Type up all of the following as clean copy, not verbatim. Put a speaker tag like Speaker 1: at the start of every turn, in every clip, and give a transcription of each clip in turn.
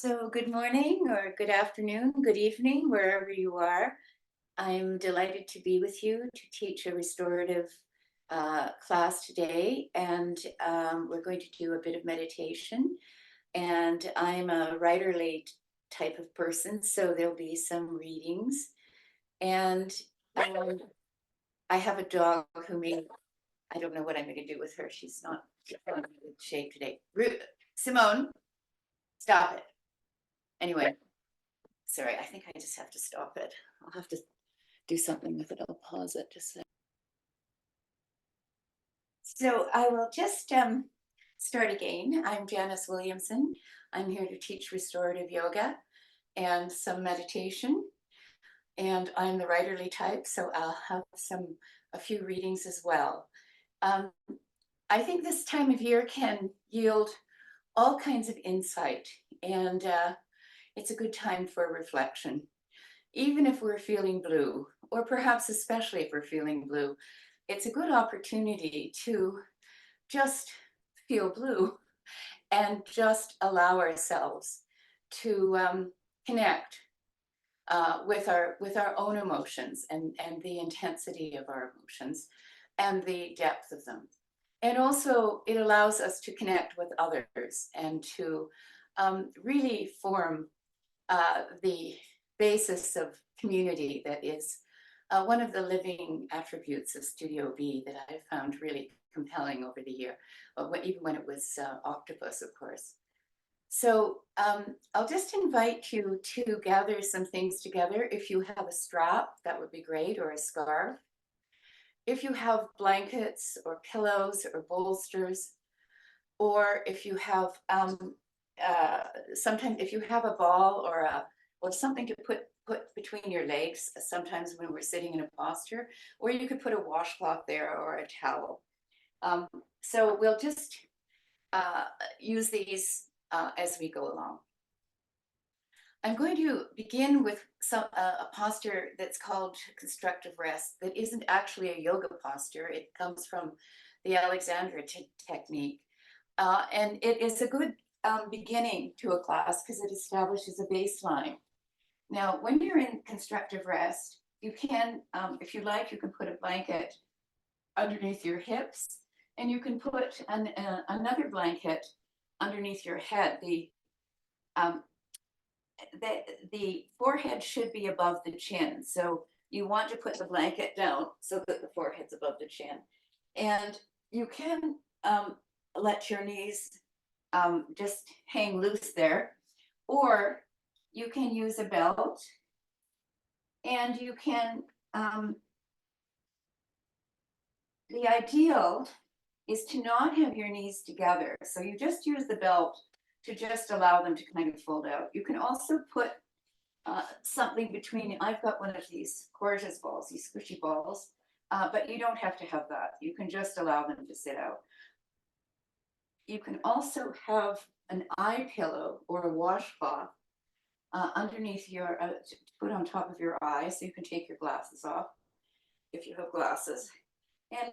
Speaker 1: So, good morning, or good afternoon, good evening, wherever you are. I'm delighted to be with you to teach a restorative class today. And we're going to do a bit of meditation. And I'm a writerly type of person, so there'll be some readings. And um, I have a dog I don't know what I'm going to do with her. She's not in good shape today. Simone, stop it. Anyway. Sorry, I think I just have to stop it. I'll have to do something with it. I'll pause it just a sec. So I will just start again. I'm Janice Williamson. I'm here to teach restorative yoga and some meditation. And I'm the writerly type, so I'll have a few readings as well. Um, I think this time of year can yield all kinds of insight, and it's a good time for reflection. Even if we're feeling blue, or perhaps especially if we're feeling blue, it's a good opportunity to just feel blue and just allow ourselves to connect with our own emotions and the intensity of our emotions and the depth of them. And also, it allows us to connect with others and to really form the basis of community that is one of the living attributes of Studio B that I've found really compelling over the year, even when it was octopus, of course. So I'll just invite you to gather some things together. If you have a strap, that would be great, or a scarf. If you have blankets or pillows or bolsters, or if you have sometimes if you have a ball or something to put between your legs, sometimes when we're sitting in a posture, or you could put a washcloth there or a towel. So we'll just use these as we go along. I'm going to begin with a posture that's called constructive rest, that isn't actually a yoga posture. It comes from the Alexandra technique. And it is a good beginning to a class because it establishes a baseline. Now, when you're in constructive rest, you can, if you like, you can put a blanket underneath your hips, and you can put another blanket underneath your head. Um, the forehead should be above the chin. So you want to put the blanket down so that the forehead's above the chin. And you can let your knees just hang loose there, or you can use a belt, and you can, the ideal is to not have your knees together. So you just use the belt to just allow them to kind of fold out. You can also put something between. I've got one of these gorgeous balls, these squishy balls, but you don't have to have that. You can just allow them to sit out. You can also have an eye pillow or a washcloth underneath your, to put on top of your eye, so you can take your glasses off if you have glasses. And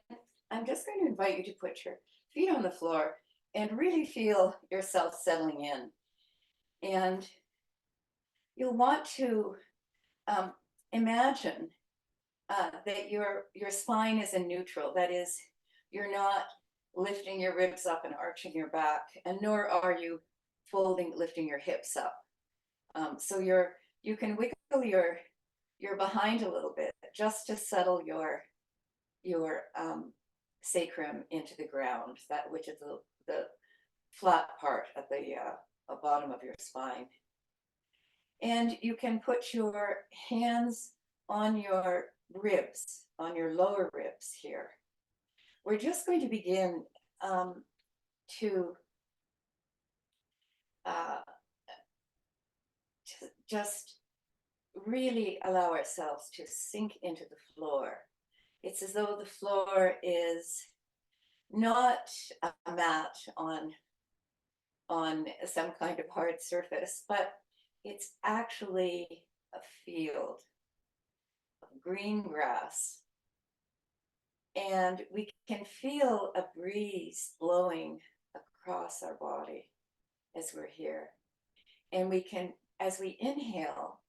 Speaker 1: I'm just going to invite you to put your feet on the floor and really feel yourself settling in. And you'll want to imagine that your spine is in neutral. That is, you're not lifting your ribs up and arching your back, and nor are you lifting your hips up. So you can wiggle your behind a little bit just to settle your sacrum into the ground, that which is the flat part at the bottom of your spine. And you can put your hands on your ribs, on your lower ribs here. We're just going to begin to just really allow ourselves to sink into the floor. It's as though the floor is not a mat on some kind of hard surface, but it's actually a field of green grass. And we can feel a breeze blowing across our body as we're here. And we can, as we inhale,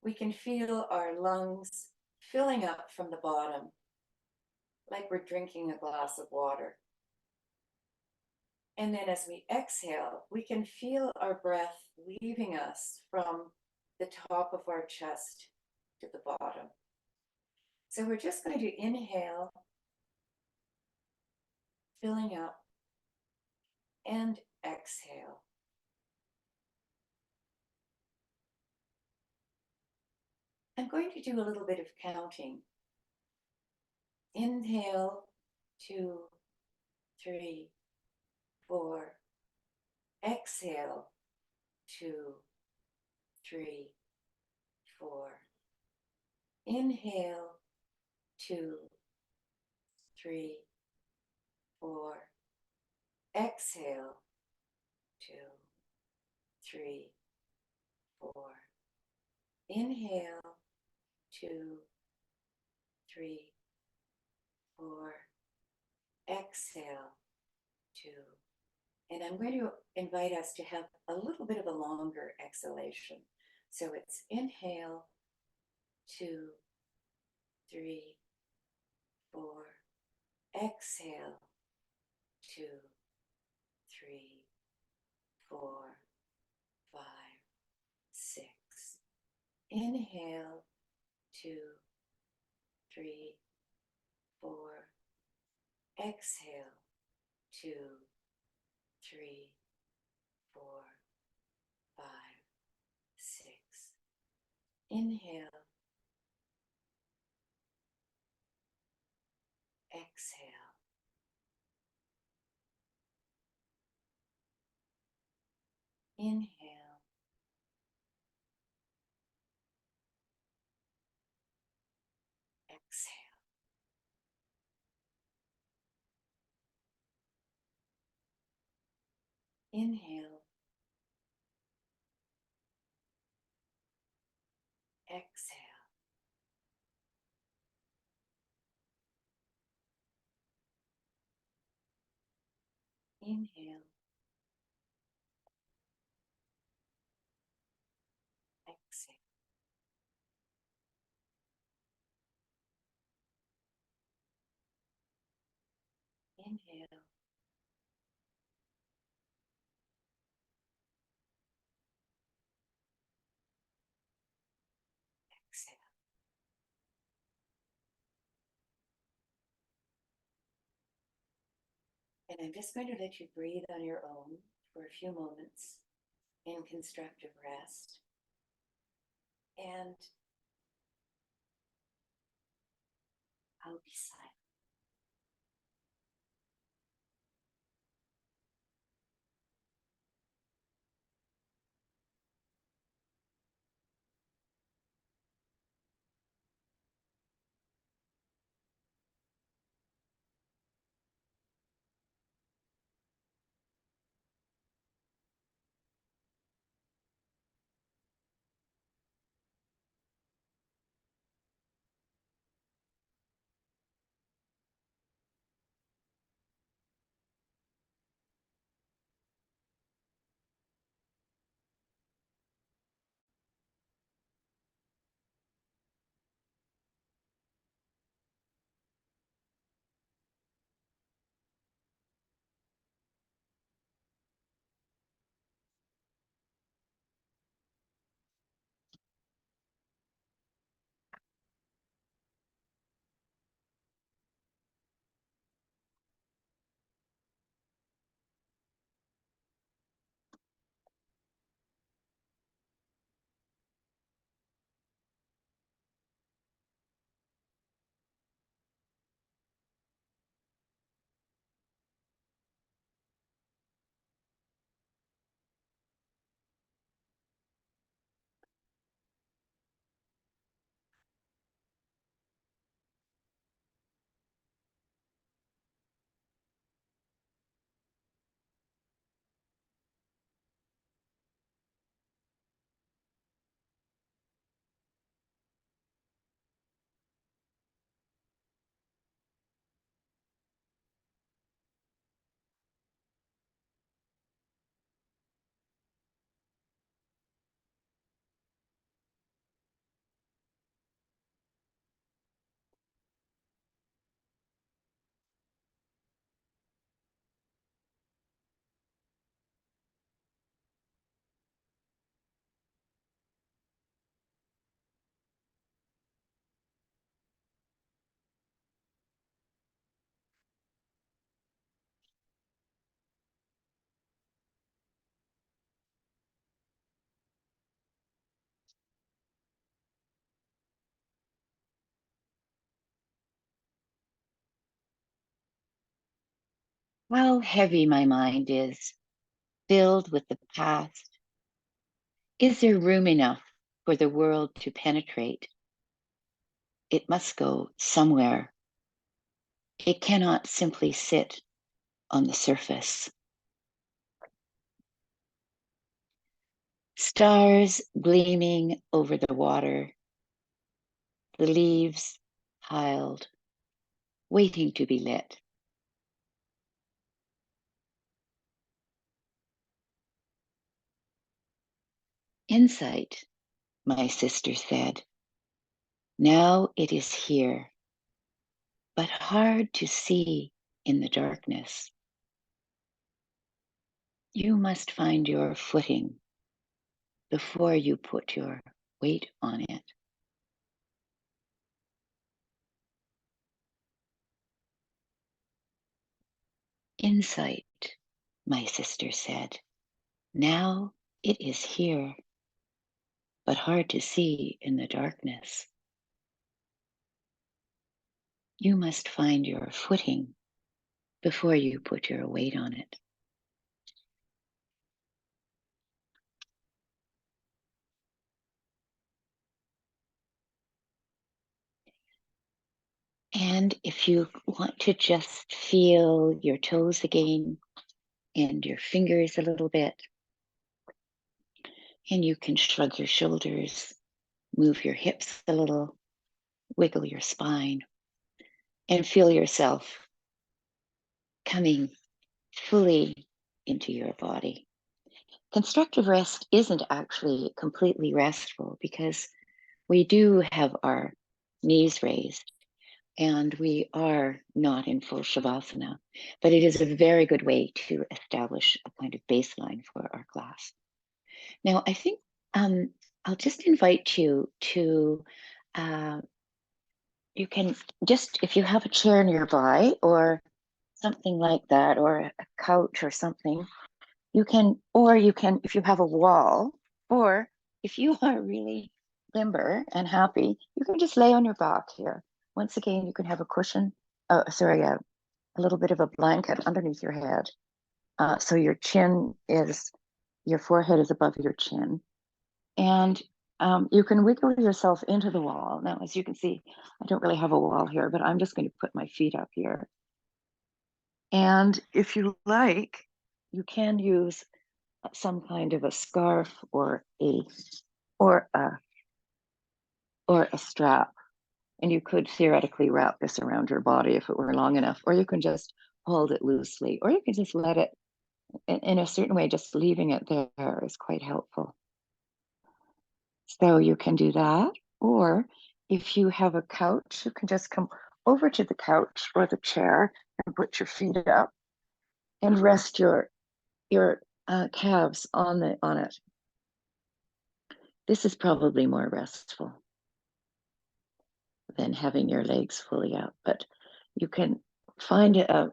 Speaker 1: we can feel our lungs filling up from the bottom, like we're drinking a glass of water. And then as we exhale, we can feel our breath leaving us from the top of our chest to the bottom. So we're just going to inhale, filling up, and exhale. I'm going to do a little bit of counting. Inhale, 2, 3, 4. Exhale, 2, 3, 4. Inhale, 2, 3, 4. Exhale, 2, 3, 4. Inhale, 2, 3, 4. Exhale, 2. And I'm going to invite us to have a little bit of a longer exhalation. So it's inhale, 2, 3, 4. Exhale, 2, 3, 4, 5, 6. Inhale, 2, 3, 4. Exhale, 2, 3, 4, 5, 6. Inhale, exhale. Inhale, exhale. Inhale, exhale. Inhale, exhale. Inhale, exhale. And I'm just going to let you breathe on your own for a few moments in constructive rest. And I'll be silent.
Speaker 2: How heavy my mind is, filled with the past. Is there room enough for the world to penetrate? It must go somewhere. It cannot simply sit on the surface. Stars gleaming over the water, the leaves piled, waiting to be lit. Insight, my sister said. Now it is here, but hard to see in the darkness. You must find your footing before you put your weight on it. Insight, my sister said. Now it is here, but hard to see in the darkness. You must find your footing before you put your weight on it. And if you want to just feel your toes again and your fingers a little bit, and you can shrug your shoulders, move your hips a little, wiggle your spine, and feel yourself coming fully into your body. Constructive rest isn't actually completely restful because we do have our knees raised and we are not in full shavasana, but it is a very good way to establish a kind of baseline for our class. Now, I think I'll just invite you to, you can just, if you have a chair nearby or something like that, or a couch or something, you can, or you can, if you have a wall, or if you are really limber and happy, you can just lay on your back here. Once again, you can have a cushion, a little bit of a blanket underneath your head. So your chin is, your forehead is above your chin. And you can wiggle yourself into the wall. Now, as you can see, I don't really have a wall here, but I'm just going to put my feet up here. And if you like, you can use some kind of a scarf or or a or a strap, and you could theoretically wrap this around your body if it were long enough, or you can just hold it loosely, or you can just let it in a certain way. Just leaving it there is quite helpful. So you can do that, or if you have a couch, you can just come over to the couch or the chair and put your feet up and rest your calves on it. This is probably more restful than having your legs fully out, but you can find a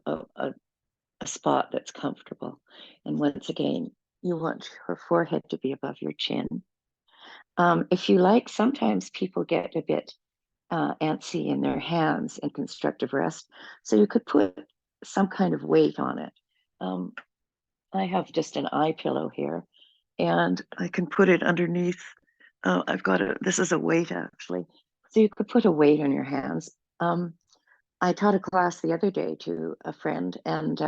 Speaker 2: spot that's comfortable. And once again, you want your forehead to be above your chin. If you like, sometimes people get a bit antsy in their hands in constructive rest, so you could put some kind of weight on it. I have just an eye pillow here, and I can put it underneath. This is a weight actually. So you could put a weight on your hands. I taught a class the other day to a friend, and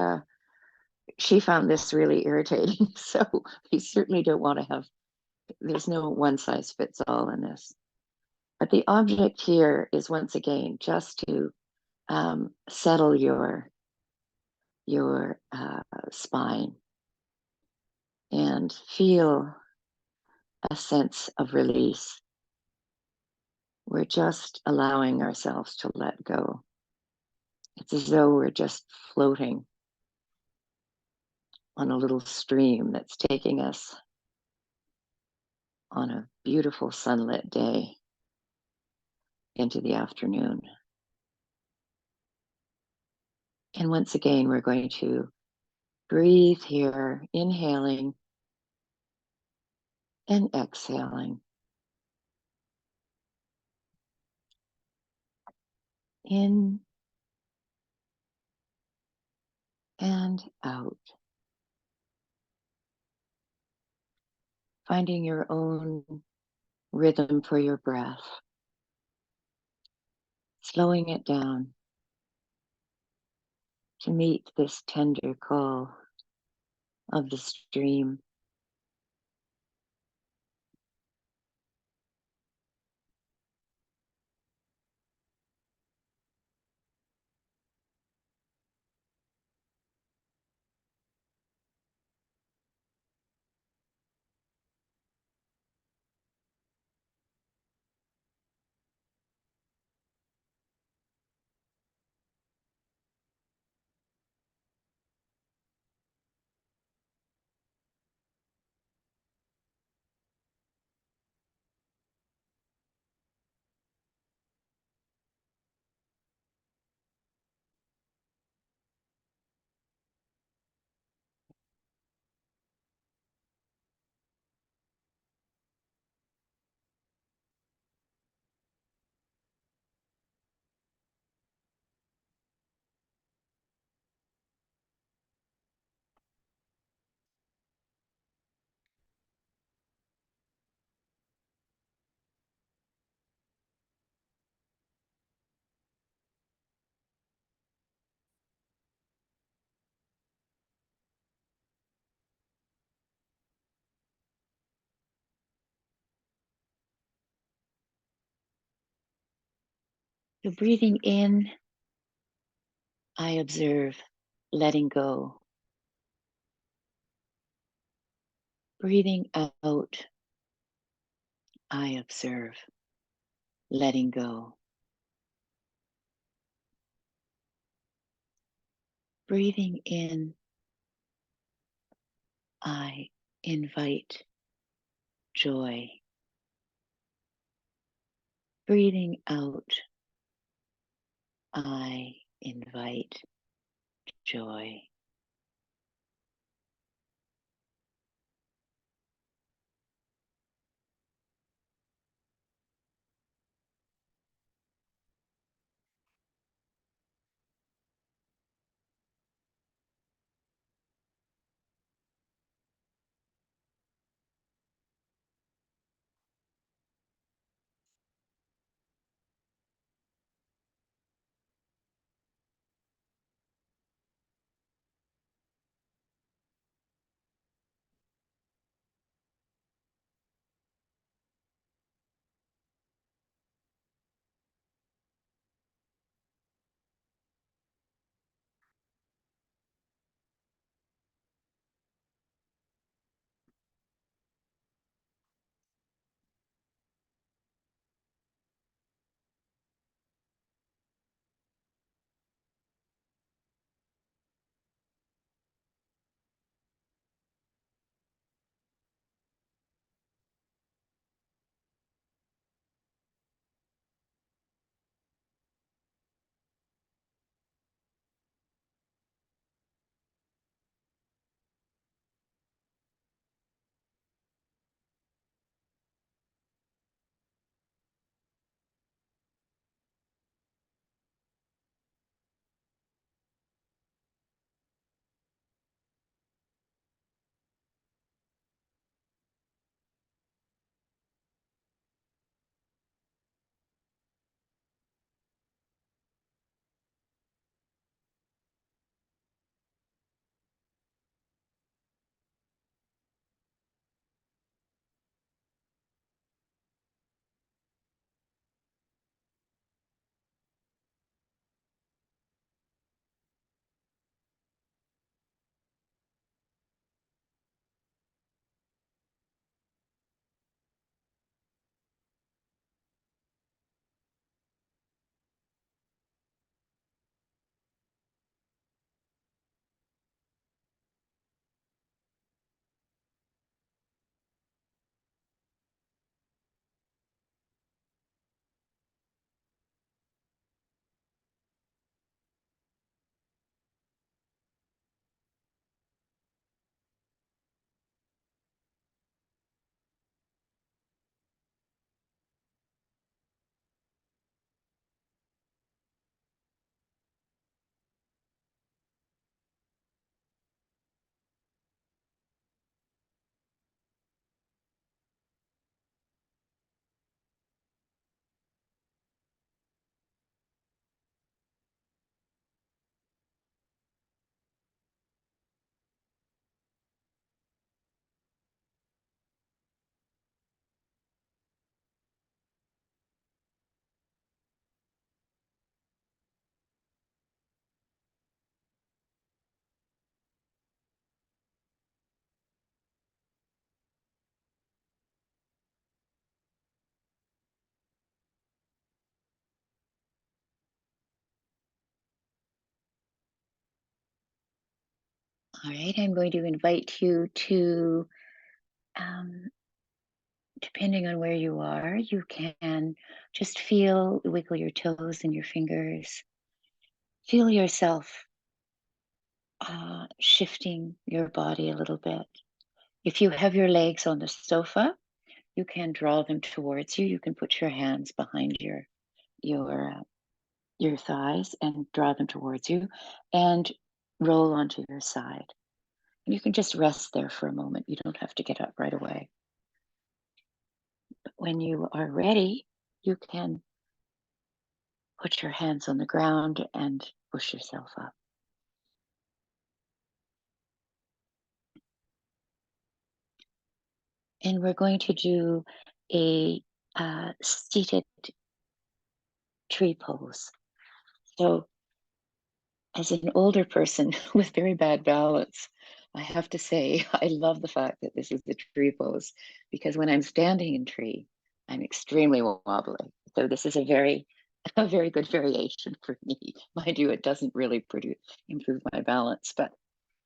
Speaker 2: she found this really irritating. So you certainly don't want to have, there's no one size fits all in this. But the object here is once again just to settle your spine and feel a sense of release. We're just allowing ourselves to let go. It's as though we're just floating on a little stream that's taking us on a beautiful sunlit day into the afternoon. And once again, we're going to breathe here, inhaling and exhaling. In and out. Finding your own rhythm for your breath, slowing it down to meet this tender call of the stream. So breathing in, I observe letting go. Breathing out, I observe letting go. Breathing in, I invite joy. Breathing out, I invite joy. All right, I'm going to invite you to, um, depending on where you are, you can just wiggle your toes and your fingers. Feel yourself shifting your body a little bit. If you have your legs on the sofa, you can draw them towards you. You can put your hands behind your your thighs and draw them towards you, and roll onto your side. And you can just rest there for a moment. You don't have to get up right away. But when you are ready, you can put your hands on the ground and push yourself up. And we're going to do a seated tree pose. So, as an older person with very bad balance, I have to say I love the fact that this is the tree pose, because when I'm standing in tree, I'm extremely wobbly. So this is a very a very good variation for me. Mind you, it doesn't really improve my balance. But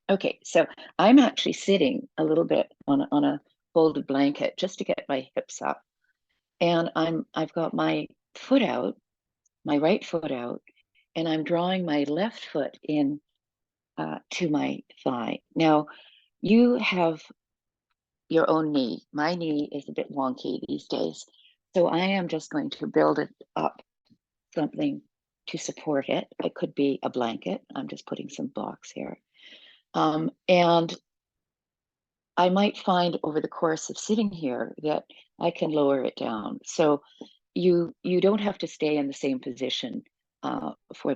Speaker 2: okay, so I'm actually sitting a little bit on a folded blanket just to get my hips up, and I've got my foot out, my right foot out, and I'm drawing my left foot in to my thigh. Now, you have your own knee. My knee is a bit wonky these days. So I am just going to build it up, something to support it. It could be a blanket. I'm just putting some blocks here. And I might find over the course of sitting here that I can lower it down. So you don't have to stay in the same position for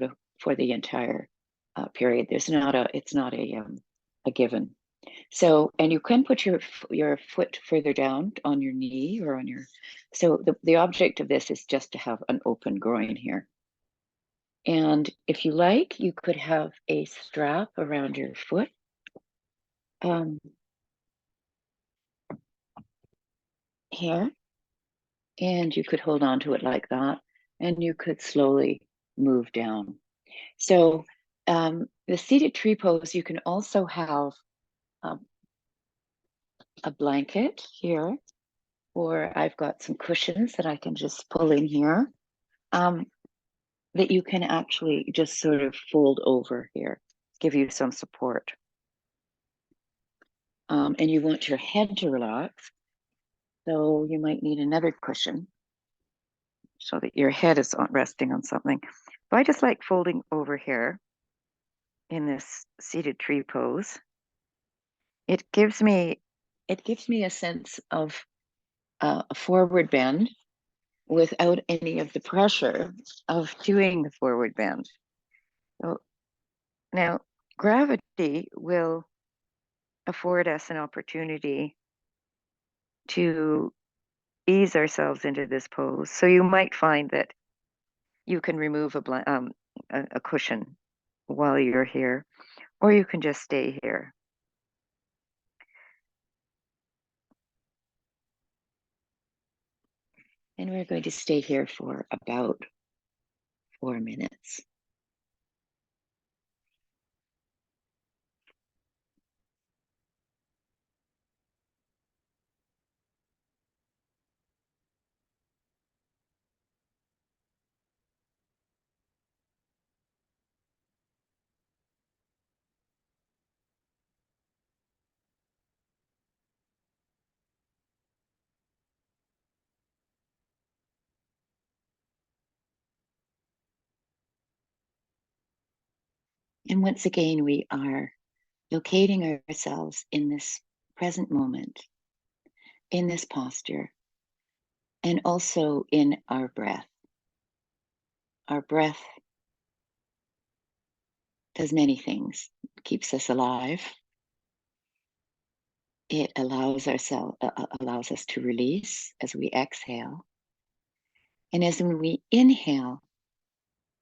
Speaker 2: the entire period. It's not a given. So, and you can put your foot further down on your knee or on your. So the object of this is just to have an open groin here. And if you like, you could have a strap around your foot. Here, and you could hold on to it like that, and you could slowly move down. So the seated tree pose, you can also have um, a blanket here, or I've got some cushions that I can just pull in here, that you can actually just sort of fold over here, give you some support. And you want your head to relax, so you might need another cushion so that your head is resting on something. But I just like folding over here in this seated tree pose. It gives me a sense of a forward bend without any of the pressure of doing the forward bend. So now gravity will afford us an opportunity to ease ourselves into this pose. So you might find that you can remove a cushion while you're here, or you can just stay here. And we're going to stay here for about 4 minutes. And once again, we are locating ourselves in this present moment, in this posture, and also in our breath. Our breath does many things. It keeps us alive. It allows us to release as we exhale. And as when we inhale,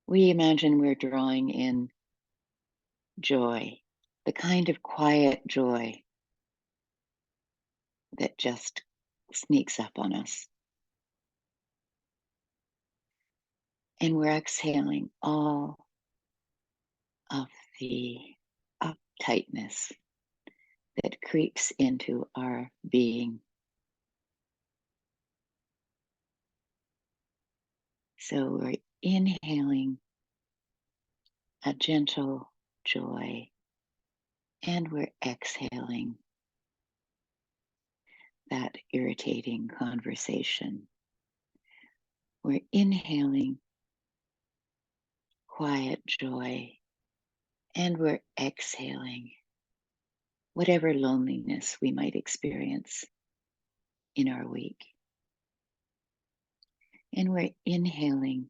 Speaker 2: we imagine we're drawing in joy, the kind of quiet joy that just sneaks up on us. And we're exhaling all of the uptightness, that creeps into our being. So we're inhaling a gentle joy, and we're exhaling that irritating conversation. We're inhaling quiet joy, and we're exhaling whatever loneliness we might experience in our week. And we're inhaling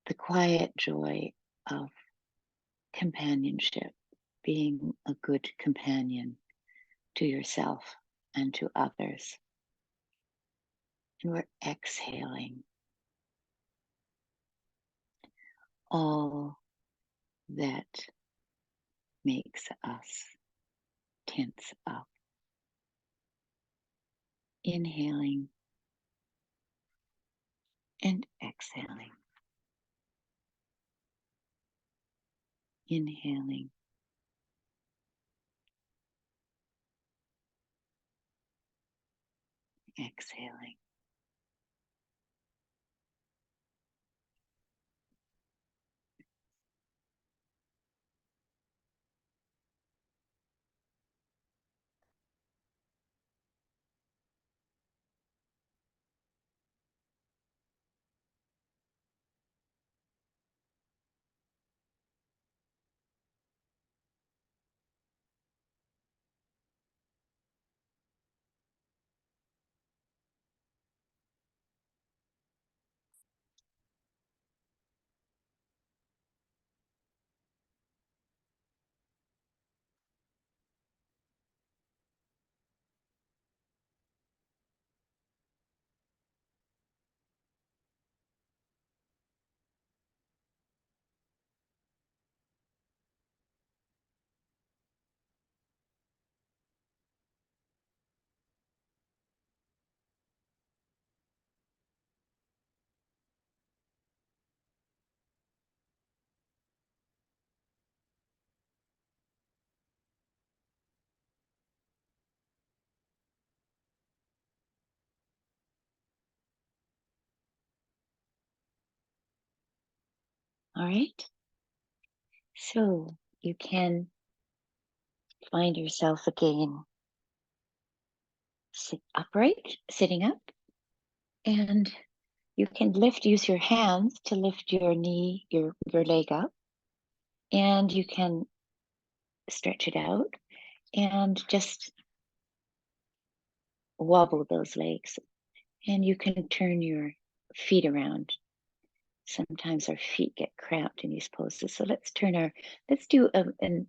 Speaker 2: the quiet joy of companionship, being a good companion to yourself and to others. And we're exhaling all that makes us tense up. Inhaling and exhaling. Inhaling, exhaling. All right. So you can find yourself again sitting up, and you can use your hands to lift your knee, your leg up, and you can stretch it out and just wobble those legs. And you can turn your feet around. Sometimes our feet get cramped in these poses. So let's do a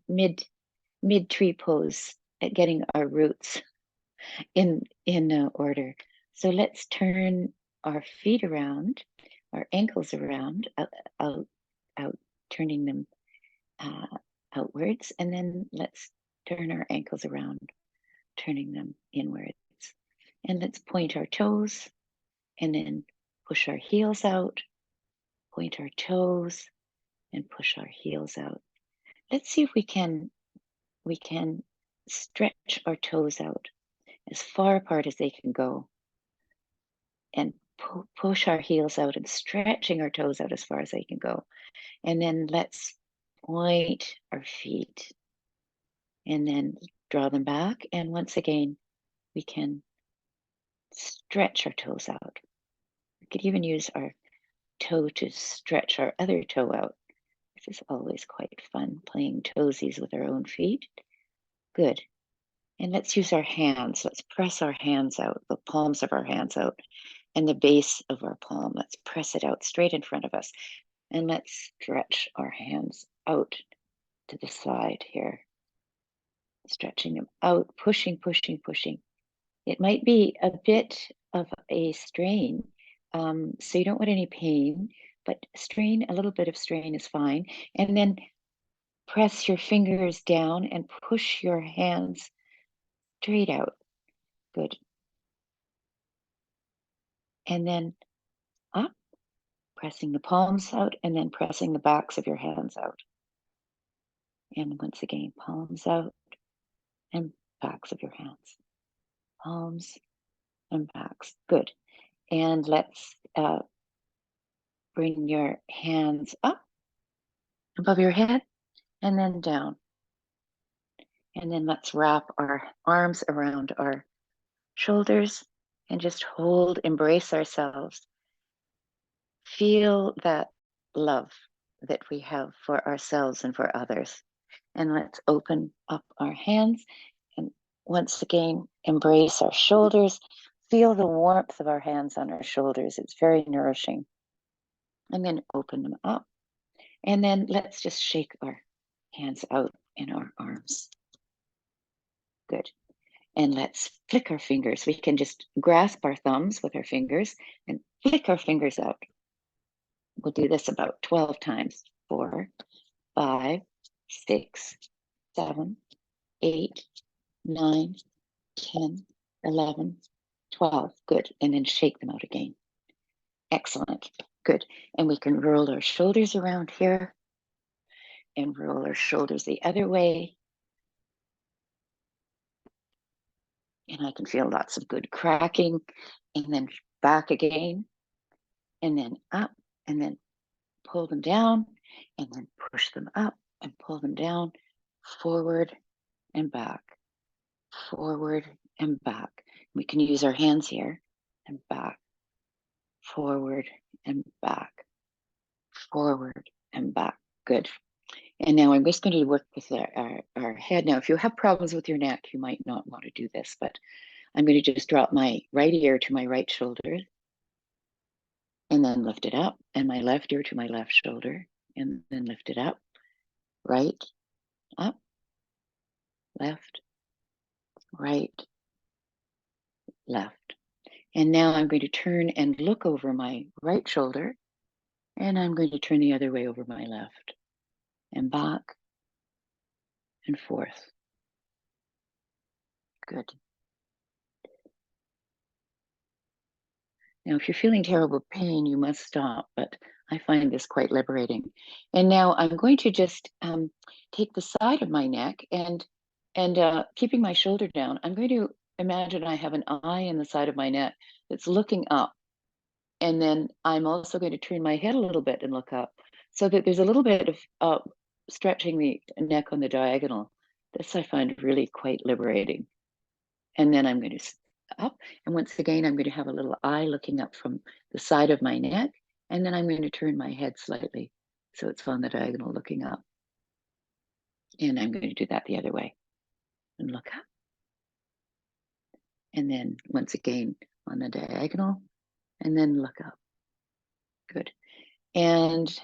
Speaker 2: mid tree pose at getting our roots in order. So let's turn our feet around, our ankles around, out, turning them outwards, and then let's turn our ankles around, turning them inwards. And let's point our toes, and then push our heels out, point our toes, and push our heels out. Let's see if we can stretch our toes out as far apart as they can go, and push our heels out and stretching our toes out as far as they can go. And then let's point our feet and then draw them back. And once again, we can stretch our toes out. We could even use our toe to stretch our other toe out. This is always quite fun, playing toesies with our own feet. Good. And let's use our hands. Let's press our hands out, the palms of our hands out, and the base of our palm. Let's press it out straight in front of us. And let's stretch our hands out to the side here. Stretching them out, pushing, pushing, pushing. It might be a bit of a strain, so you don't want any pain, but a little bit of strain is fine. And then press your fingers down and push your hands straight out. Good. And then up, pressing the palms out, and then pressing the backs of your hands out. And once again, palms out and backs of your hands. Palms and backs. Good. And let's bring your hands up above your head and then down. And then let's wrap our arms around our shoulders and just hold, embrace ourselves. Feel that love that we have for ourselves and for others. And let's open up our hands and once again embrace our shoulders. Feel the warmth of our hands on our shoulders. It's very nourishing. And then open them up. And then let's just shake our hands out in our arms. Good. And let's flick our fingers. We can just grasp our thumbs with our fingers and flick our fingers out. We'll do this about 12 times. 4, 5, 6, 7, 8, 9, 10, 11, 12. Good. And then shake them out again. Excellent. Good. And we can roll our shoulders around here and roll our shoulders the other way. And I can feel lots of good cracking. And then back again. And then up. And then pull them down. And then push them up and pull them down. Forward and back. Forward and back. We can use our hands here. And back. Forward and back. Forward and back. Good. And now I'm just going to work with our head. Now, if you have problems with your neck, you might not want to do this, but I'm going to just drop my right ear to my right shoulder and then lift it up, and my left ear to my left shoulder and then lift it up, right, up, left, right, left. And now I'm going to turn and look over my right shoulder, and I'm going to turn the other way over my left and back and forth. Good. Now, if you're feeling terrible pain, you must stop, but I find this quite liberating. And now I'm going to just take the side of my neck and keeping my shoulder down, I'm going to imagine I have an eye in the side of my neck that's looking up. And then I'm also going to turn my head a little bit and look up so that there's a little bit of stretching the neck on the diagonal. This I find really quite liberating. And then I'm going to up. And once again, I'm going to have a little eye looking up from the side of my neck. And then I'm going to turn my head slightly so it's on the diagonal looking up. And I'm going to do that the other way and look up. And then once again on the diagonal and then look up. Good. And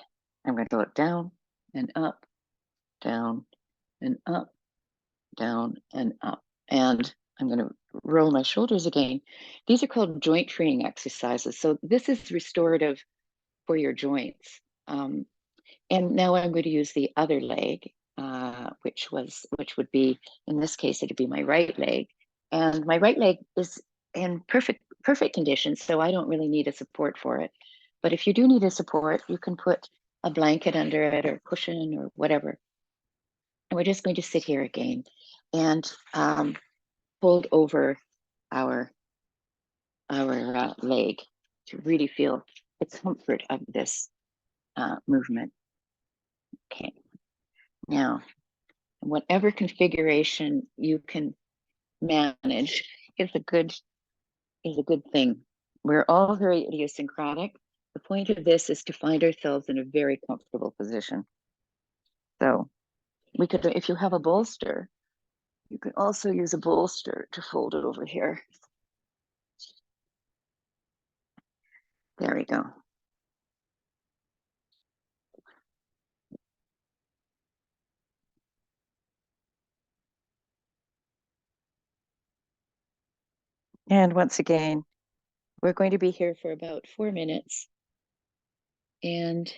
Speaker 2: I'm going to look down and up, down and up, down and up. And I'm going to roll my shoulders again. These are called joint training exercises. So this is restorative for your joints. And now I'm going to use the other leg, which would be, in this case, it'd be my right leg. And my right leg is in perfect condition, so I don't really need a support for it. But if you do need a support, you can put a blanket under it or cushion or whatever. And we're just going to sit here again and hold over our leg to really feel the comfort of this movement. Okay. Now, whatever configuration you can manage is a good thing. We're all very idiosyncratic. The point of this is to find ourselves in a very comfortable position. So we could, if you have a bolster, you can also use a bolster to fold it over here. There we go. And once again, we're going to be here for about 4 minutes. And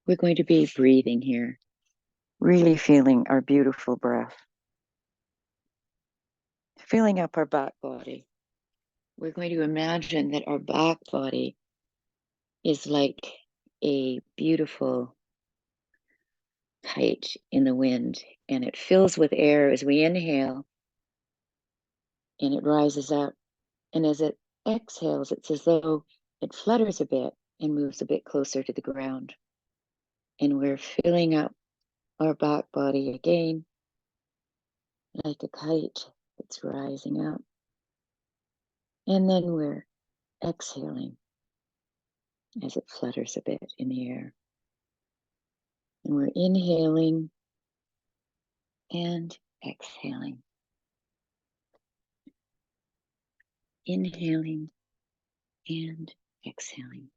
Speaker 2: we're going to be breathing here, really feeling our beautiful breath, filling up our back body. We're going to imagine that our back body is like a beautiful kite in the wind, and it fills with air as we inhale, and it rises up. And as it exhales, it's as though it flutters a bit and moves a bit closer to the ground. And we're filling up our back body again like a kite that's rising up. And then we're exhaling as it flutters a bit in the air. And we're inhaling and exhaling. Inhaling and exhaling.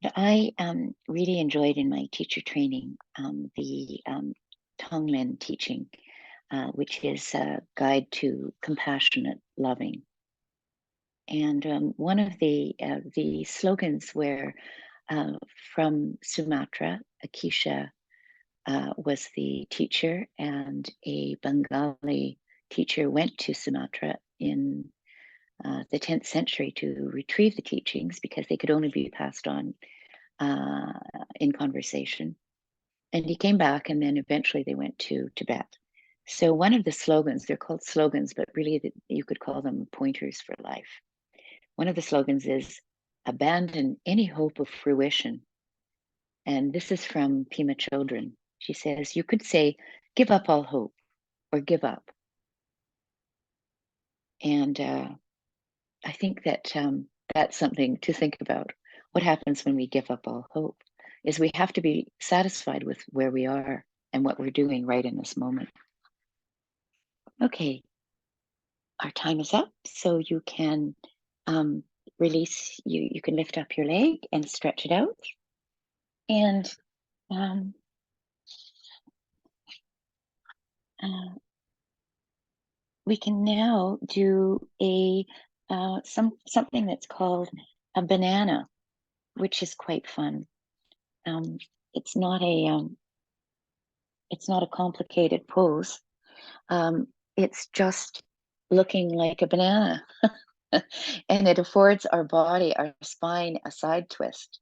Speaker 2: And I really enjoyed in my teacher training the Tonglen teaching, which is a guide to compassionate loving. And one of the slogans were from Sumatra. Akisha was the teacher, and a Bengali teacher went to Sumatra in the 10th century to retrieve the teachings because they could only be passed on in conversation. And he came back, and then eventually they went to Tibet. So one of the slogans, they're called slogans, but really you could call them pointers for life. One of the slogans is abandon any hope of fruition. And this is from Pema Children. She says, you could say, give up all hope or give up. And I think that that's something to think about. What happens when we give up all hope is we have to be satisfied with where we are and what we're doing right in this moment. Okay, our time is up, so you can release, you can lift up your leg and stretch it out. And um, uh, we can now do a something that's called a banana, which is quite fun. Um, it's not a it's not a complicated pose. It's just looking like a banana, and it affords our body, our spine, a side twist.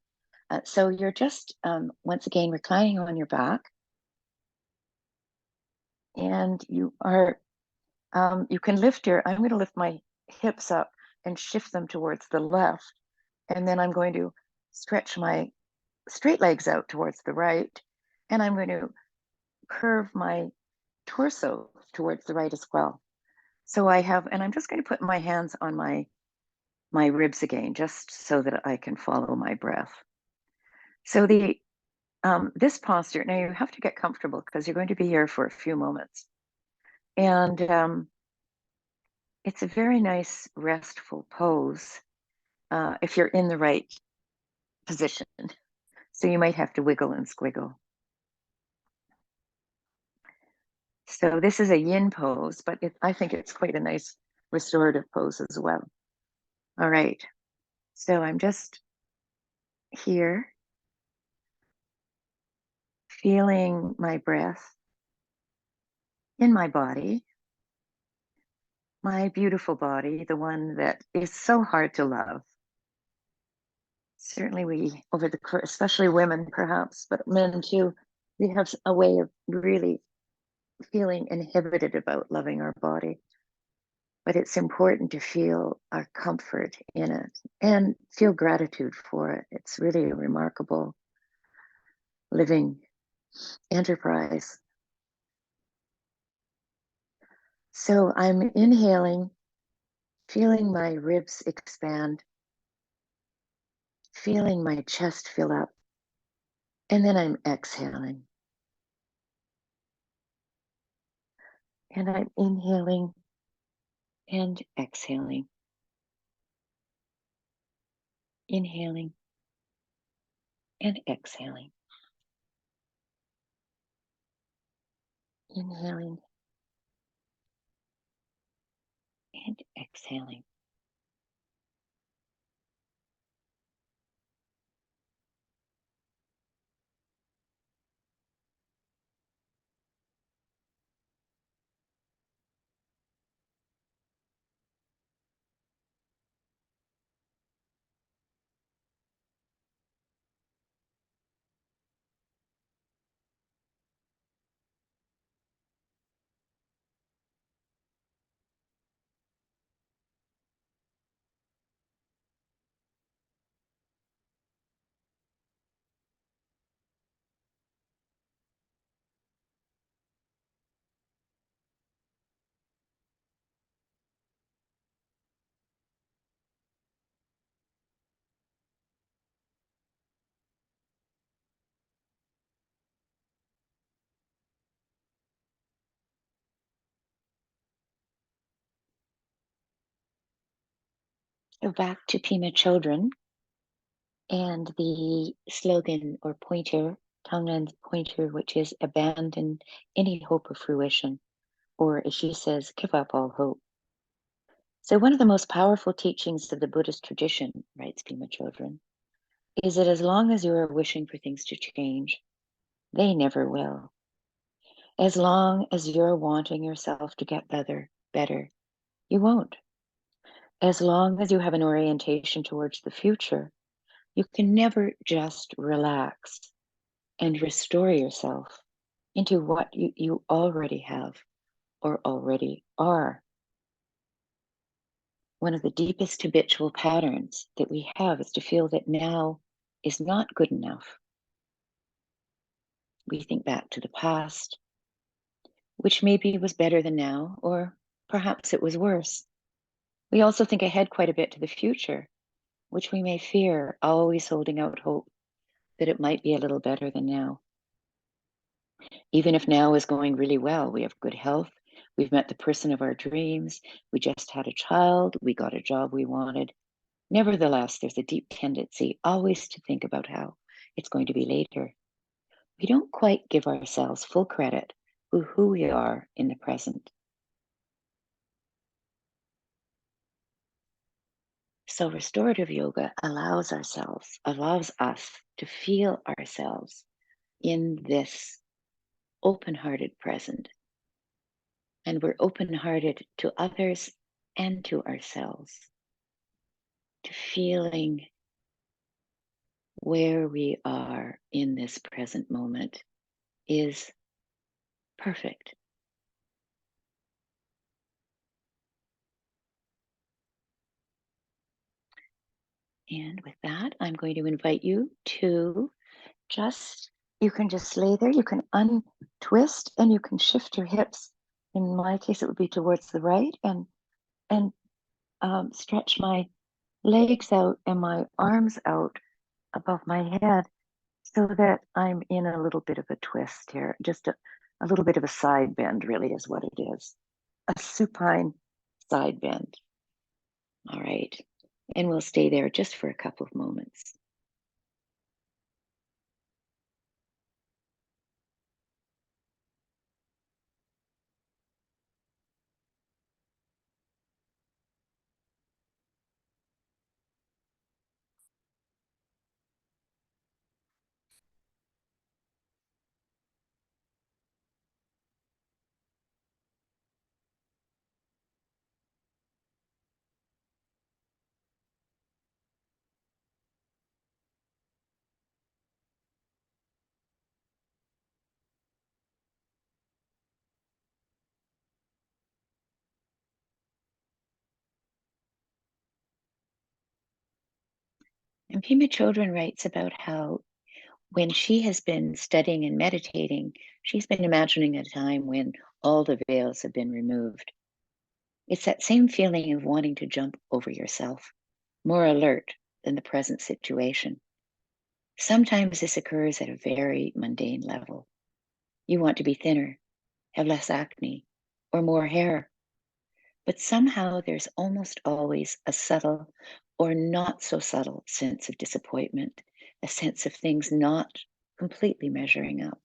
Speaker 2: So you're just once again reclining on your back, and you are you can lift your. I'm going to lift my hips up and shift them towards the left, and then I'm going to stretch my straight legs out towards the right, and I'm going to curve my torso towards the right as well. So I have, and I'm just going to put my hands on my ribs again, just so that I can follow my breath. So the this posture, now you have to get comfortable because you're going to be here for a few moments. And it's a very nice, restful pose if you're in the right position. So you might have to wiggle and squiggle. So this is a yin pose, but I think it's quite a nice restorative pose as well. All right. So I'm just here feeling my breath in my body, my beautiful body, the one that is so hard to love. Certainly we, over the course, especially women perhaps, but men too, we have a way of really feeling inhibited about loving our body. But it's important to feel our comfort in it and feel gratitude for it. It's really a remarkable living enterprise. So I'm inhaling, feeling my ribs expand, feeling my chest fill up, and then I'm exhaling. And I'm inhaling and exhaling, inhaling and exhaling, inhaling and exhaling. So back to Pima Children and the slogan or pointer, Tonglen's pointer, which is abandon any hope of fruition, or as she says, give up all hope. So one of the most powerful teachings of the Buddhist tradition, writes Pima Children, is that as long as you are wishing for things to change, they never will. As long as you're wanting yourself to get better, you won't. As long as you have an orientation towards the future, you can never just relax and restore yourself into what you already have or already are. One of the deepest habitual patterns that we have is to feel that now is not good enough. We think back to the past, which maybe was better than now, or perhaps it was worse. We also think ahead quite a bit to the future, which we may fear, always holding out hope that it might be a little better than now. Even if now is going really well, we have good health, we've met the person of our dreams, we just had a child, we got a job we wanted. Nevertheless, there's a deep tendency always to think about how it's going to be later. We don't quite give ourselves full credit for who we are in the present. So restorative yoga allows us to feel ourselves in this open-hearted present. And we're open-hearted to others and to ourselves, to feeling where we are in this present moment is perfect. And with that, I'm going to invite you to just you can just lay there. You can untwist and you can shift your hips. In my case, it would be towards the right, and stretch my legs out and my arms out above my head so that I'm in a little bit of a twist here. Just a little bit of a side bend, really, is what it is. A supine side bend. All right. And we'll stay there just for a couple of moments. And Pema Chodron writes about how when she has been studying and meditating, she's been imagining a time when all the veils have been removed. It's that same feeling of wanting to jump over yourself, more alert than the present situation. Sometimes this occurs at a very mundane level. You want to be thinner, have less acne, or more hair. But somehow there's almost always a subtle or not so subtle sense of disappointment, a sense of things not completely measuring up.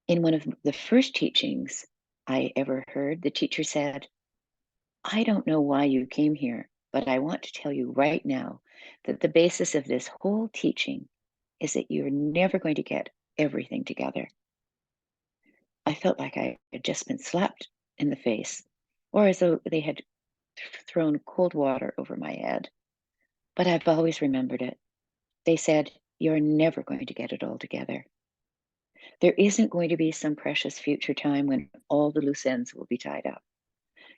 Speaker 2: In one of the first teachings I ever heard, the teacher said, I don't know why you came here, but I want to tell you right now that the basis of this whole teaching is that you're never going to get everything together. I felt like I had just been slapped in the face, or as though they had thrown cold water over my head. But I've always remembered it. They said, you're never going to get it all together. There isn't going to be some precious future time when all the loose ends will be tied up.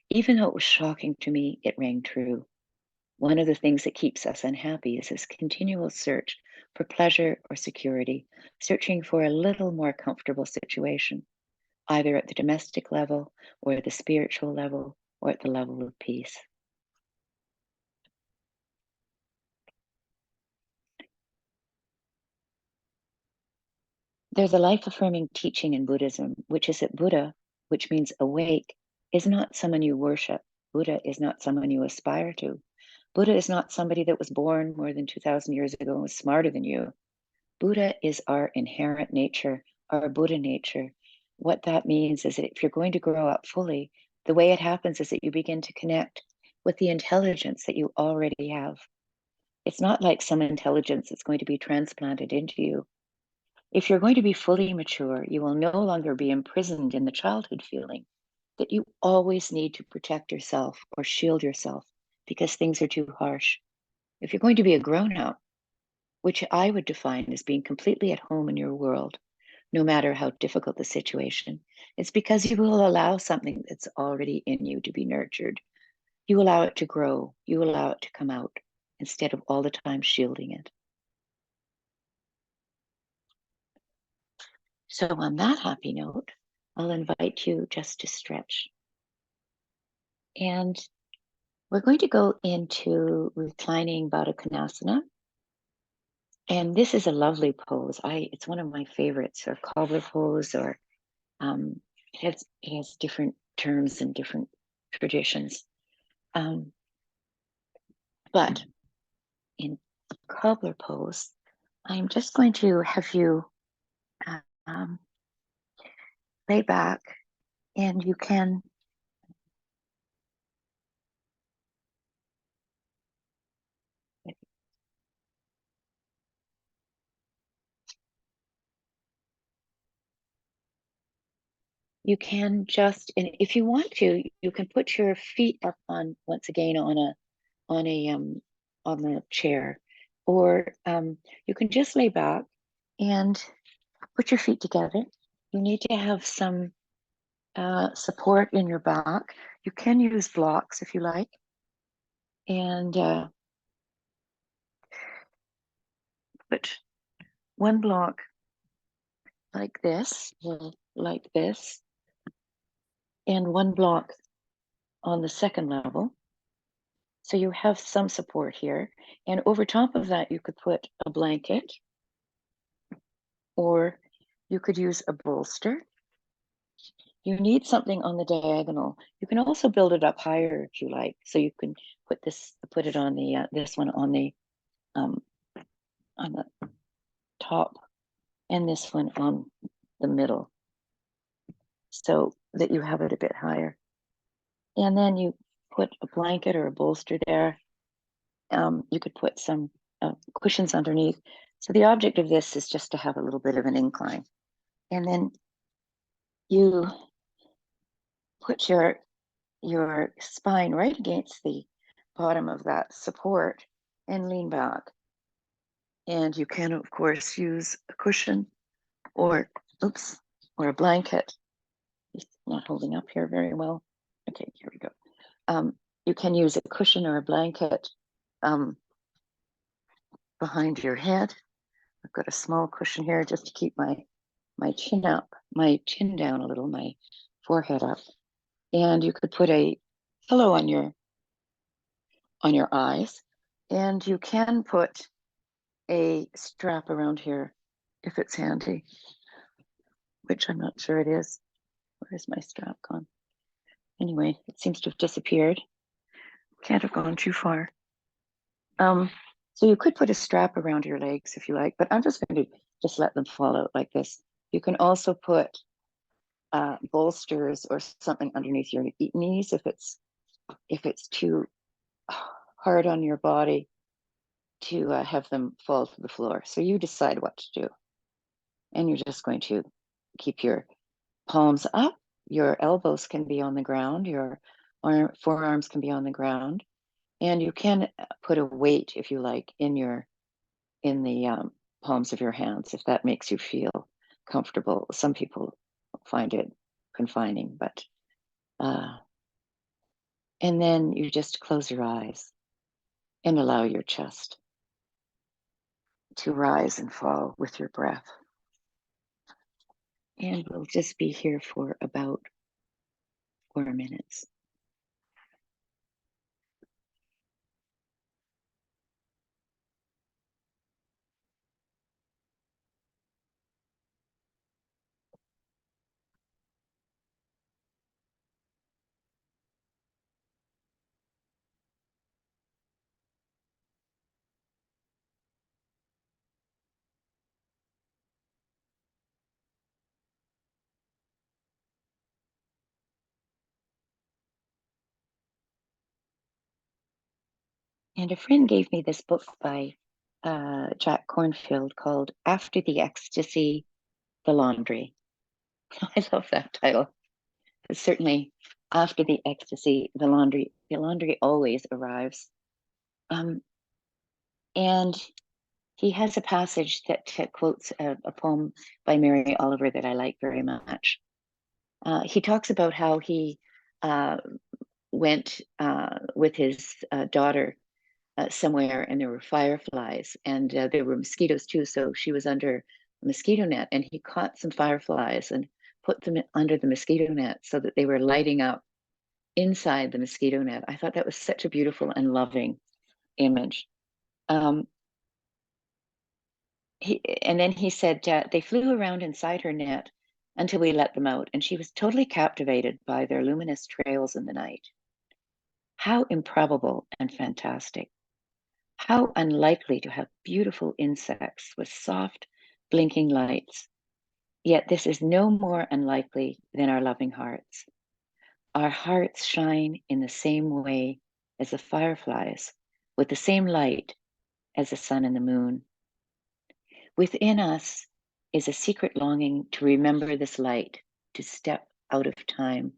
Speaker 2: Even though it was shocking to me, it rang true. One of the things that keeps us unhappy is this continual search for pleasure or security, searching for a little more comfortable situation, either at the domestic level or at the spiritual level or at the level of peace. There's a life affirming teaching in Buddhism, which is that Buddha, which means awake, is not someone you worship. Buddha is not someone you aspire to. Buddha is not somebody that was born more than 2,000 years ago and was smarter than you. Buddha is our inherent nature, our Buddha nature. What that means is that if you're going to grow up fully, the way it happens is that you begin to connect with the intelligence that you already have. It's not like some intelligence that's going to be transplanted into you. If you're going to be fully mature, you will no longer be imprisoned in the childhood feeling that you always need to protect yourself or shield yourself because things are too harsh. If you're going to be a grown up, which I would define as being completely at home in your world, no matter how difficult the situation, it's because you will allow something that's already in you to be nurtured. You allow it to grow, you allow it to come out instead of all the time shielding it. So, on that happy note, I'll invite you just to stretch. And we're going to go into reclining Baddha Konasana. And this is a lovely pose. It's one of my favorites, or cobbler pose, or it has different terms and different traditions. But in cobbler pose, I'm just going to have you um, lay back, and you can just, and if you want to, you can put your feet up on, once again, on a on the chair, or you can just lay back and put your feet together. You need to have some support in your back. You can use blocks if you like, and put one block like this, or like this, and one block on the second level. So you have some support here. And over top of that, you could put a blanket, or you could use a bolster. You need something on the diagonal. You can also build it up higher if you like. So you can put it on the this one um, on the top, and this one on the middle, so that you have it a bit higher. And then you put a blanket or a bolster there. You could put some cushions underneath. So the object of this is just to have a little bit of an incline. And then you put your spine right against the bottom of that support and lean back. And you can, of course, use a cushion or, oops, or a blanket. It's not holding up here very well. Okay, here we go. You can use a cushion or a blanket behind your head. I've got a small cushion here just to keep my chin down a little, my forehead up. And you could put a pillow on your eyes, and you can put a strap around here if it's handy, which I'm not sure it is. Where's my strap gone? Anyway, it seems to have disappeared. Can't have gone too far. So you could put a strap around your legs if you like, but I'm just going to just let them fall out like this. You can also put bolsters or something underneath your knees if it's too hard on your body to have them fall to the floor. So you decide what to do. And you're just going to keep your palms up. Your elbows can be on the ground. Your forearms can be on the ground. And you can put a weight, if you like, in the palms of your hands, if that makes you feel comfortable. Some people find it confining, but and then you just close your eyes and allow your chest to rise and fall with your breath. And we'll just be here for about 4 minutes. And a friend gave me this book by Jack Cornfield called After the Ecstasy, the Laundry. I love that title. But certainly, after the ecstasy, the laundry always arrives. And he has a passage that quotes a poem by Mary Oliver that I like very much. He talks about how he went with his daughter somewhere, and there were fireflies, and there were mosquitoes too. So she was under a mosquito net, and he caught some fireflies and put them under the mosquito net so that they were lighting up inside the mosquito net. I thought that was such a beautiful and loving image. And then he said they flew around inside her net until we let them out, and she was totally captivated by their luminous trails in the night. How improbable and fantastic. How unlikely to have beautiful insects with soft, blinking lights. Yet this is no more unlikely than our loving hearts. Our hearts shine in the same way as the fireflies, with the same light as the sun and the moon. Within us is a secret longing to remember this light, to step out of time,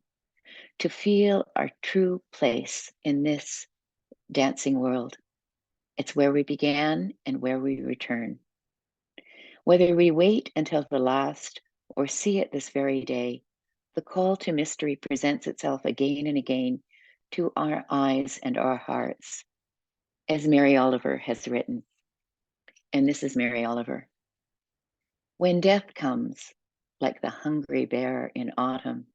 Speaker 2: to feel our true place in this dancing world. It's where we began and where we return. Whether we wait until the last or see it this very day, the call to mystery presents itself again and again to our eyes and our hearts, as Mary Oliver has written. And this is Mary Oliver. When death comes, like the hungry bear in autumn,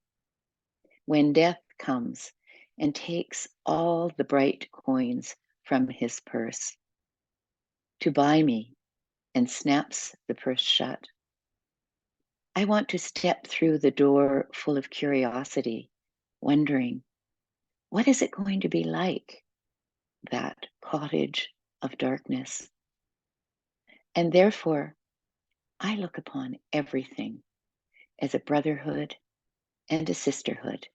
Speaker 2: when death comes and takes all the bright coins from his purse to buy me and snaps the purse shut, I want to step through the door full of curiosity, wondering, what is it going to be like, that cottage of darkness? And therefore, I look upon everything as a brotherhood and a sisterhood.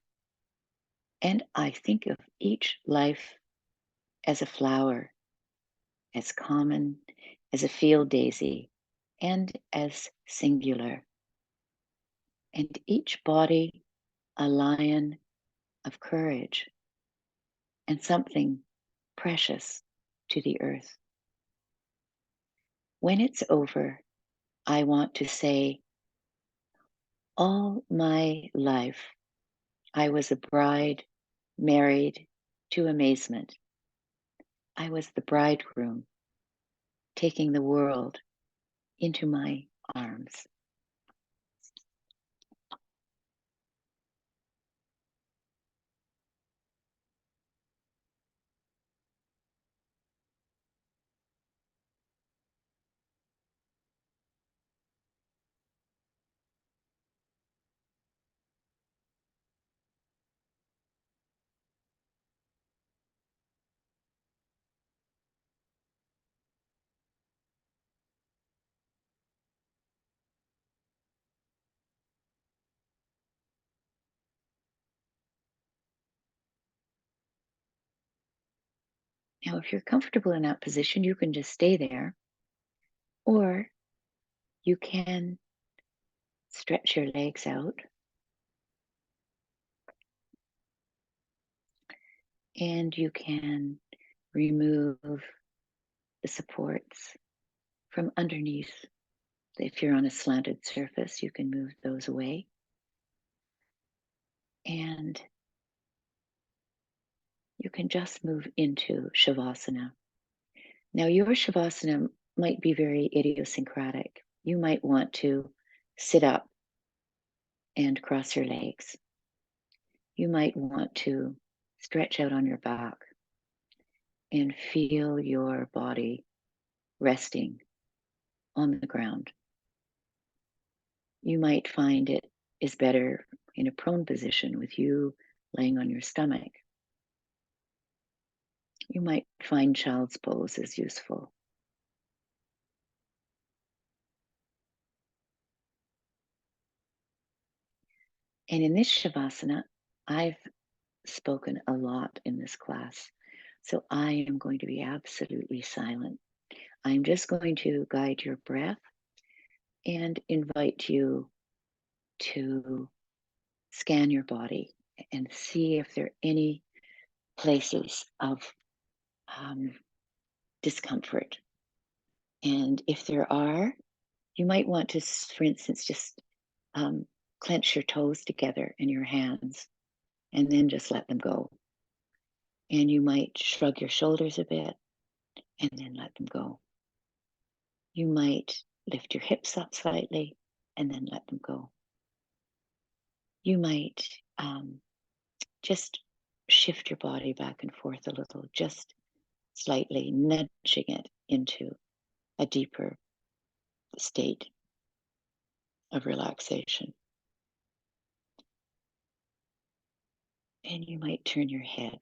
Speaker 2: And I think of each life as a flower, as common as a field daisy, and as singular. And each body a lion of courage and something precious to the earth. When it's over, I want to say, all my life, I was a bride married to amazement. I was the bridegroom taking the world into my arms. Now, if you're comfortable in that position, you can just stay there, or you can stretch your legs out and you can remove the supports from underneath. If you're on a slanted surface, you can move those away. And you can just move into Shavasana. Now, your Shavasana might be very idiosyncratic. You might want to sit up and cross your legs. You might want to stretch out on your back and feel your body resting on the ground. You might find it is better in a prone position with you laying on your stomach. You might find child's pose is useful. And in this Shavasana, I've spoken a lot in this class, so I am going to be absolutely silent. I'm just going to guide your breath and invite you to scan your body and see if there are any places of discomfort. And if there are, you might want to, for instance, just clench your toes together in your hands and then just let them go. And you might shrug your shoulders a bit and then let them go. You might lift your hips up slightly and then let them go. You might just shift your body back and forth a little, just slightly nudging it into a deeper state of relaxation. And you might turn your head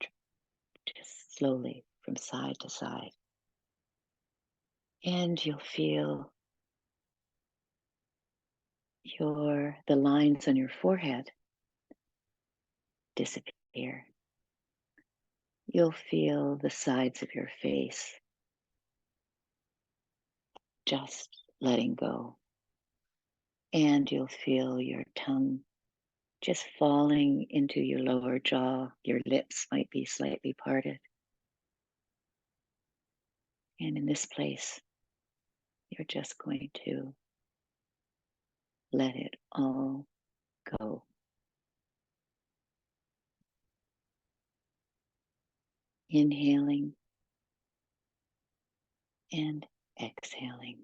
Speaker 2: just slowly from side to side. And you'll feel the lines on your forehead disappear. You'll feel the sides of your face just letting go. And you'll feel your tongue just falling into your lower jaw. Your lips might be slightly parted. And in this place, you're just going to let it all go. Inhaling and exhaling.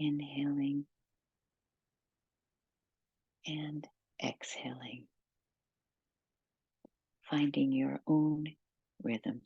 Speaker 2: Inhaling and exhaling, finding your own rhythm.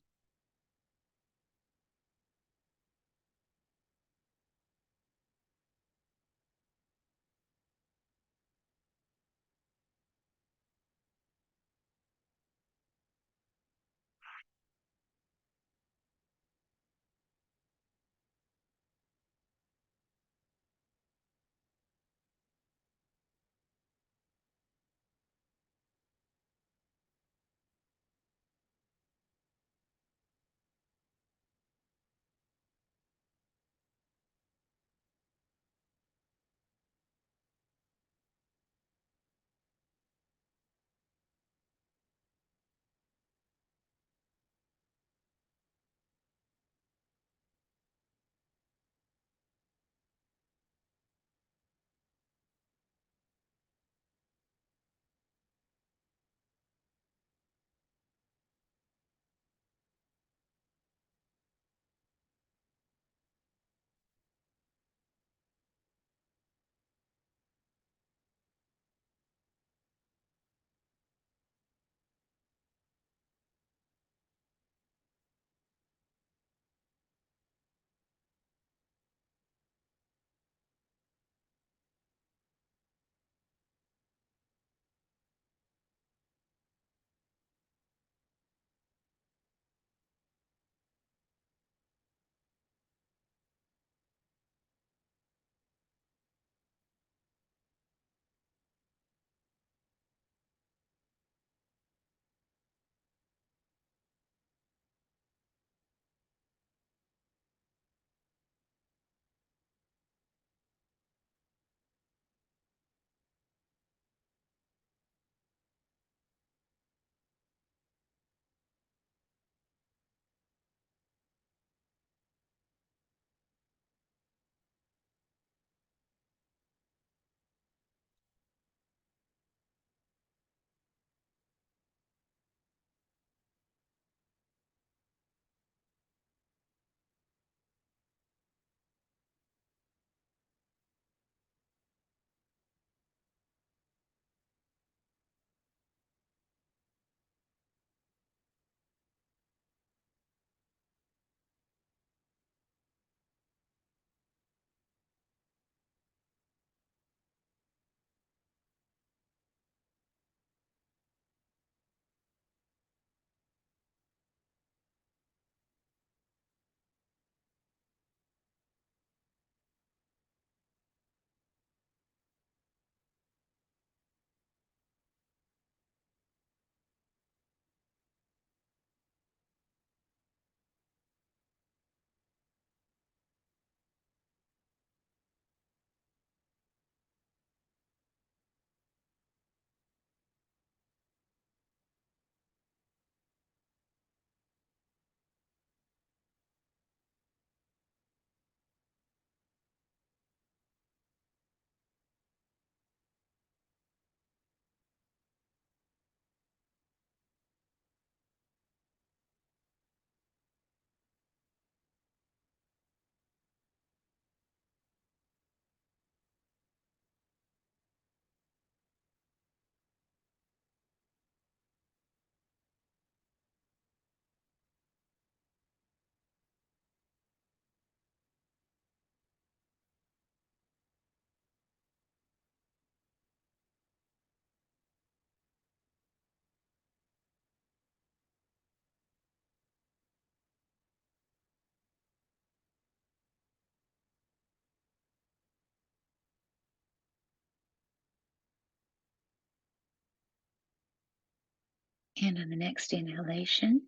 Speaker 2: And on the next inhalation,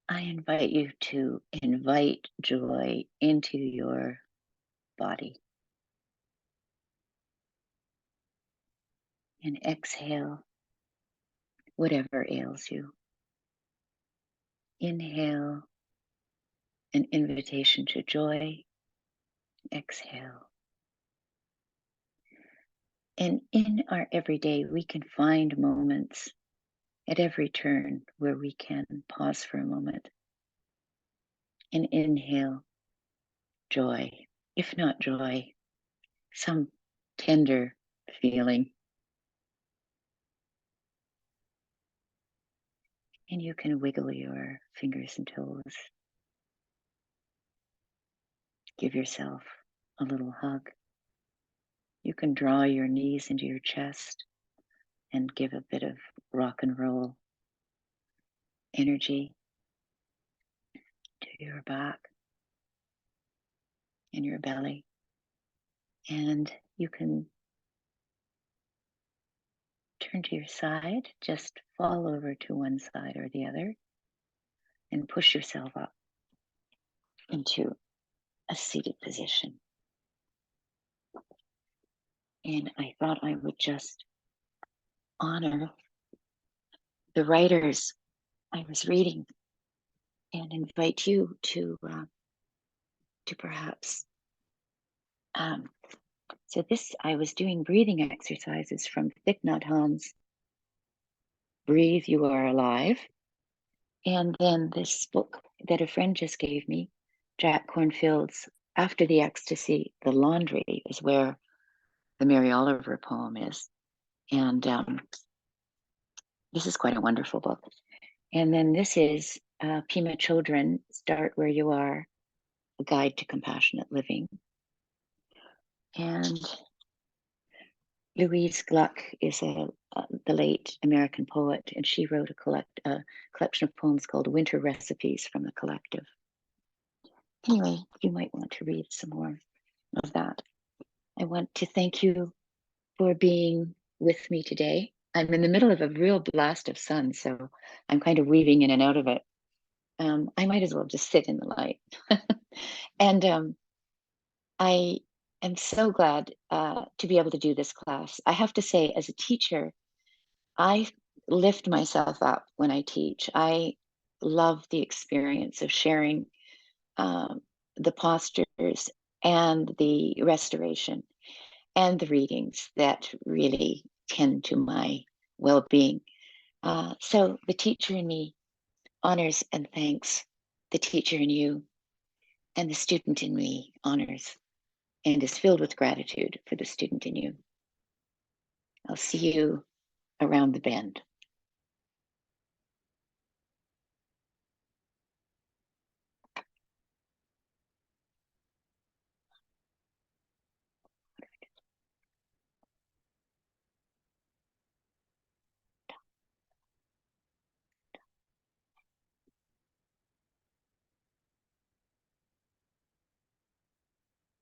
Speaker 2: I invite you to invite joy into your body. And exhale whatever ails you. Inhale an invitation to joy. Exhale. And in our everyday, we can find moments at every turn where we can pause for a moment and inhale joy. if not joy, some tender feeling. And you can wiggle your fingers and toes. Give yourself a little hug. You can draw your knees into your chest and give a bit of rock and roll energy to your back and your belly. And you can turn to your side, just fall over to one side or the other, and push yourself up into a seated position. And I thought I would just honor the writers I was reading and invite you to perhaps. So this, I was doing breathing exercises from Thich Nhat Hanh's Breathe, You Are Alive. And then this book that a friend just gave me, Jack Cornfield's After the Ecstasy, The Laundry, is where the Mary Oliver poem is. And this is quite a wonderful book. And then this is Pima Children, Start Where You Are, A Guide to Compassionate Living. And Louise Gluck is the late American poet, and she wrote a collection of poems called Winter Recipes from the Collective. Anyway, you might want to read some more of that. I want to thank you for being with me today. I'm in the middle of a real blast of sun, so I'm kind of weaving in and out of it. I might as well just sit in the light. And I am so glad to be able to do this class. I have to say, as a teacher, I lift myself up when I teach. I love the experience of sharing the postures and the restoration and the readings that really tend to my well-being. So the teacher in me honors and thanks the teacher in you, and the student in me honors and is filled with gratitude for the student in you. I'll see you around the bend.